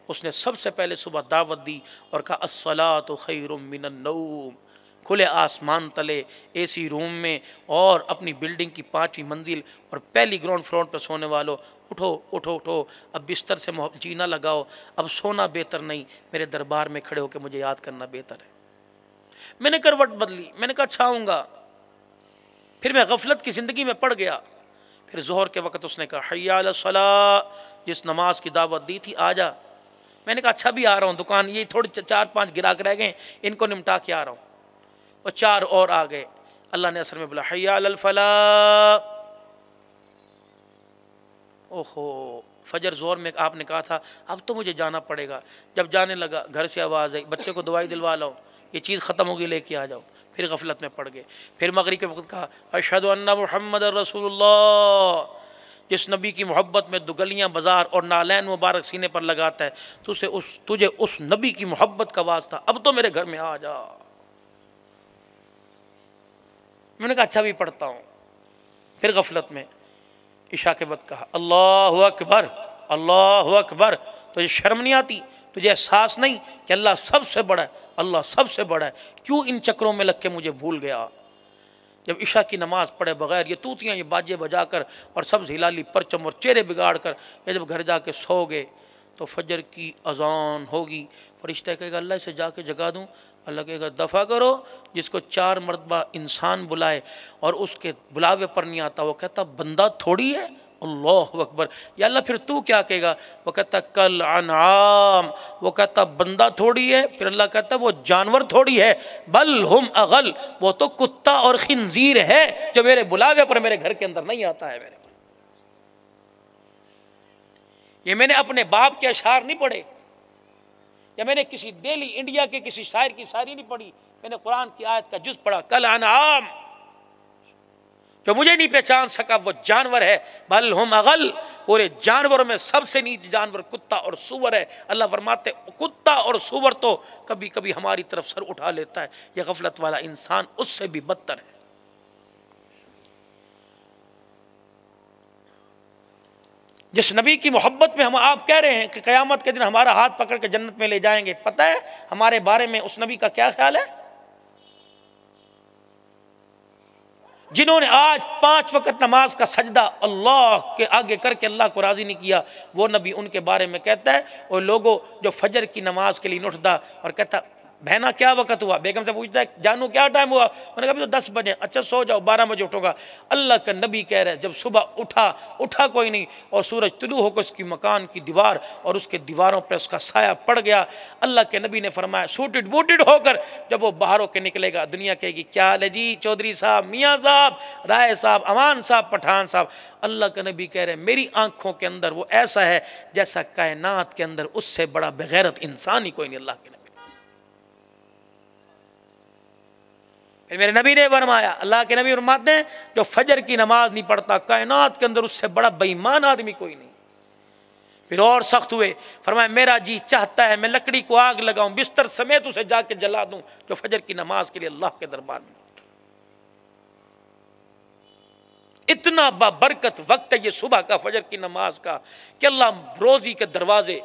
اس نے سب سے پہلے صبح دعوت دی اور کہا الصلاۃ خیر من النوم، کھلے آسمان تلے اے سی روم میں اور اپنی بلڈنگ کی 5ویں منزل اور پہلی گراؤنڈ فلور پہ سونے والوں، اٹھو اٹھو اٹھو، اب بستر سے جینا لگاؤ، اب سونا بہتر نہیں، میرے دربار میں کھڑے ہو کے مجھے یاد کرنا بہتر ہے۔ میں نے کروٹ بدلی، میں نے کہا اچھا آؤں گا، پھر میں غفلت کی زندگی میں پڑ گیا۔ پھر ظہر کے وقت اس نے کہا حی علی الصلاۃ، جس نماز کی دعوت دی تھی آ جا۔ میں نے کہا اچھا بھی آ رہا ہوں، دکان یہ تھوڑے 4-5 گراہک رہ گئے، ان کو نمٹا کے آ رہا ہوں۔ اور 4 اور آ گئے، اللہ نے اثر میں بولا حی علی الفلاح۔ اوہو، فجر ظہر میں آپ نے کہا تھا اب تو مجھے جانا پڑے گا، جب جانے لگا گھر سے آواز آئی بچے کو دوائی دلوا لاؤ، یہ چیز ختم ہوگی لے کے آ جاؤ۔ پھر غفلت میں پڑ گئے۔ پھر مغرب کے وقت کہا اشہد ان محمد رسول اللہ، جس نبی کی محبت میں دگلیاں بازار اور نالین مبارک سینے پر لگاتا ہے، تجھے اس نبی کی محبت کا واسطہ اب تو میرے گھر میں آ جا۔ میں نے کہا اچھا بھی پڑھتا ہوں۔ پھر غفلت میں عشاء کے وقت کہا اللہ اکبر اللہ اکبر، تجھے شرم نہیں آتی؟ تجھے احساس نہیں کہ اللہ سب سے بڑا ہے؟ اللہ سب سے بڑا ہے، کیوں ان چکروں میں لگ کے مجھے بھول گیا؟ جب عشاء کی نماز پڑھے بغیر یہ توتیاں یہ باجے بجا کر اور سبز ہلالی پرچم اور چہرے بگاڑ کر یہ جب گھر جا کے سو گئے تو فجر کی اذان ہوگی، فرشتہ کہے گا اللہ اسے جا کے جگا دوں؟ اللہ کہے گا دفع کرو۔ جس کو 4 مرتبہ انسان بلائے اور اس کے بلاوے پر نہیں آتا، وہ کہتا بندہ تھوڑی ہے، اللہ اکبر۔ یا اللہ پھر تو کیا کہے گا؟ وہ کہتا کل انعام، وہ کہتا بندہ تھوڑی ہے، پھر اللہ کہتا وہ جانور تھوڑی ہے، بل ہم اغل، وہ تو کتا اور خنزیر ہے جو میرے بلاوے پر میرے گھر کے اندر نہیں آتا ہے۔ یہ میں نے اپنے باپ کے اشعار نہیں پڑھے، یا میں نے کسی دہلی انڈیا کے کسی شاعر کی شاعری نہیں پڑھی، میں نے قرآن کی آیت کا جز پڑھا کل انعام، جو مجھے نہیں پہچان سکا وہ جانور ہے، بل ہم اغل، پورے جانوروں میں سب سے نیچ جانور کتا اور سور ہے۔ اللہ فرماتے کتا اور سور تو کبھی کبھی ہماری طرف سر اٹھا لیتا ہے، یہ غفلت والا انسان اس سے بھی بدتر ہے۔ جس نبی کی محبت میں ہم آپ کہہ رہے ہیں کہ قیامت کے دن ہمارا ہاتھ پکڑ کے جنت میں لے جائیں گے، پتہ ہے ہمارے بارے میں اس نبی کا کیا خیال ہے؟ جنہوں نے آج 5 وقت نماز کا سجدہ اللہ کے آگے کر کے اللہ کو راضی نہیں کیا، وہ نبی ان کے بارے میں کہتا ہے وہ لوگوں جو فجر کی نماز کے لیے نہیں اٹھتا اور کہتا بہنا کیا وقت ہوا، بیگم سے پوچھتا ہے جانو کیا ٹائم ہوا، میں نے کہا ابھی تو 10 بجے، اچھا سو جاؤ 12 بجے اٹھو گا۔ اللہ کا نبی کہہ رہے جب صبح اٹھا کوئی نہیں اور سورج طلوع ہو کر اس کی مکان کی دیوار اور اس کے دیواروں پر اس کا سایہ پڑ گیا، اللہ کے نبی نے فرمایا سوٹڈ بوٹڈ ہو کر جب وہ باہر ہو کے نکلے گا، دنیا کہے گی کیا حال ہے جی چودھری صاحب، میاں صاحب، رائے صاحب، امان صاحب، پٹھان صاحب۔ اللہ کا نبی کہہ رہے میری آنکھوں کے اندر وہ ایسا ہے جیسا کائنات کے اندر اس سے بڑا بغیرت انسان ہی کوئی نہیں۔ اللہ کے نبی پھر میرے نبی نے فرمایا، اللہ کے نبی فرماتے ہیں جو فجر کی نماز نہیں پڑھتا کائنات کے اندر اس سے بڑا بے ایمان آدمی کوئی نہیں۔ پھر اور سخت ہوئے، فرمایا میرا جی چاہتا ہے میں لکڑی کو آگ لگاؤں بستر سمیت اسے جا کے جلا دوں جو فجر کی نماز کے لیے اللہ کے دربار میں۔ اتنا بابرکت وقت ہے یہ صبح کا فجر کی نماز کا کہ اللہ روزی کے دروازے،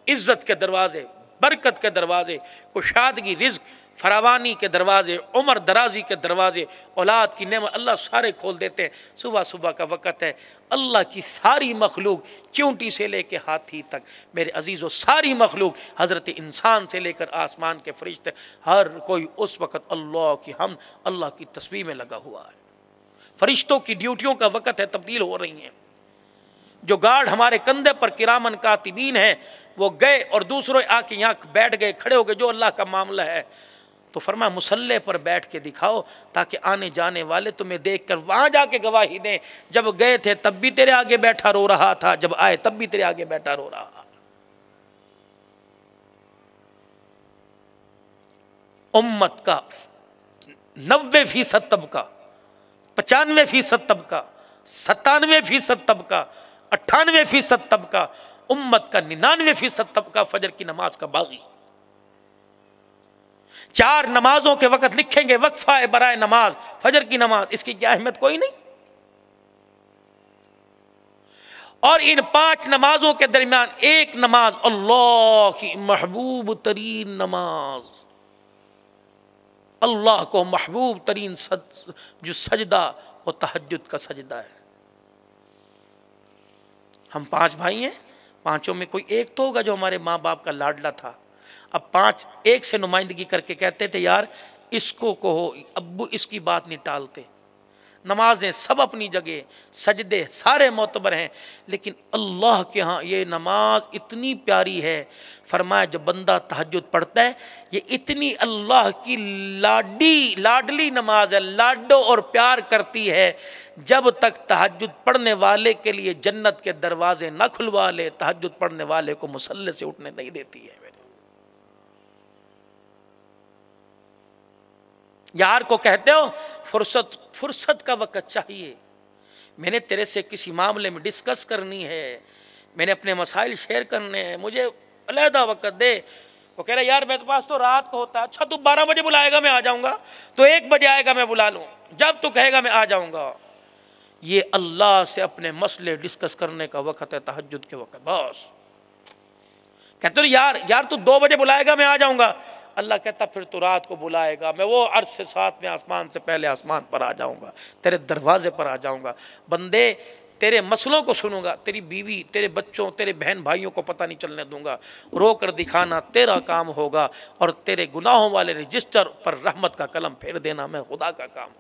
عزت کے دروازے، برکت کے دروازے، کشادگی، رزق، فراوانی کے دروازے، عمر درازی کے دروازے، اولاد کی نعمت اللہ سارے کھول دیتے ہیں۔ صبح کا وقت ہے، اللہ کی ساری مخلوق چونٹی سے لے کے ہاتھی تک، میرے عزیزو ساری مخلوق حضرت انسان سے لے کر آسمان کے فرشتے، ہر کوئی اس وقت اللہ کی حمد، اللہ کی تسبیح میں لگا ہوا ہے۔ فرشتوں کی ڈیوٹیوں کا وقت ہے، تبدیل ہو رہی ہیں۔ جو گارڈ ہمارے کندھے پر کرامن کاتبین ہیں وہ گئے اور دوسروں آ کے یہاں بیٹھ گئے، کھڑے ہو گئے، جو اللہ کا معاملہ ہے تو فرمایا مصلے پر بیٹھ کے دکھاؤ تاکہ آنے جانے والے تمہیں دیکھ کر وہاں جا کے گواہی دیں جب گئے تھے تب بھی تیرے آگے بیٹھا رو رہا تھا، جب آئے تب بھی تیرے آگے بیٹھا رو رہا۔ امت کا 90% طبقہ، 95% طبقہ، 97% طبقہ، 98% طبقہ، امت کا 99% طبقہ فجر کی نماز کا باغی۔ 4 نمازوں کے وقت لکھیں گے وقفہ برائے نماز، فجر کی نماز، اس کی کیا اہمیت کوئی نہیں؟ اور ان 5 نمازوں کے درمیان ایک نماز اللہ کی محبوب ترین نماز، اللہ کو محبوب ترین جو سجدہ وہ تہجد کا سجدہ ہے۔ ہم 5 بھائی ہیں، 5 میں کوئی ایک تو ہوگا جو ہمارے ماں باپ کا لاڈلا تھا۔ اب 5 ایک سے نمائندگی کر کے کہتے تھے یار اس کو کہو، ابو اس کی بات نہیں ٹالتے۔ نمازیں سب اپنی جگہ، سجدے سارے معتبر ہیں، لیکن اللہ کے ہاں یہ نماز اتنی پیاری ہے۔ فرمایا جب بندہ تہجد پڑھتا ہے یہ اتنی اللہ کی لاڈلی نماز ہے، لاڈو اور پیار کرتی ہے، جب تک تہجد پڑھنے والے کے لیے جنت کے دروازے نہ کھلوا لے تہجد پڑھنے والے کو مصلی سے اٹھنے نہیں دیتی ہے۔ یار کو کہتے ہو فرصت کا وقت چاہیے، میں نے تیرے سے کسی معاملے میں ڈسکس کرنی ہے، میں نے اپنے مسائل شیئر کرنے ہیں، مجھے علیحدہ وقت دے۔ وہ کہہ رہا یار میرے پاس تو رات کو ہوتا ہے۔ اچھا تو 12 بجے بلائے گا میں آ جاؤں گا، تو 1 بجے آئے گا میں بلا لوں، جب تو کہے گا میں آ جاؤں گا۔ یہ اللہ سے اپنے مسئلے ڈسکس کرنے کا وقت ہے، تہجد کے وقت۔ بس کہتے ہیں یار تو 2 بجے بلائے گا میں آ جاؤں گا، اللہ کہتا پھر تو رات کو بلائے گا، میں وہ عرش سے 7ویں آسمان سے پہلے آسمان پر آ جاؤں گا، تیرے دروازے پر آ جاؤں گا، بندے تیرے مسئلوں کو سنوں گا، تیری بیوی تیرے بچوں تیرے بہن بھائیوں کو پتہ نہیں چلنے دوں گا، رو کر دکھانا تیرا کام ہوگا، اور تیرے گناہوں والے رجسٹر پر رحمت کا قلم پھیر دینا میں خدا کا کام۔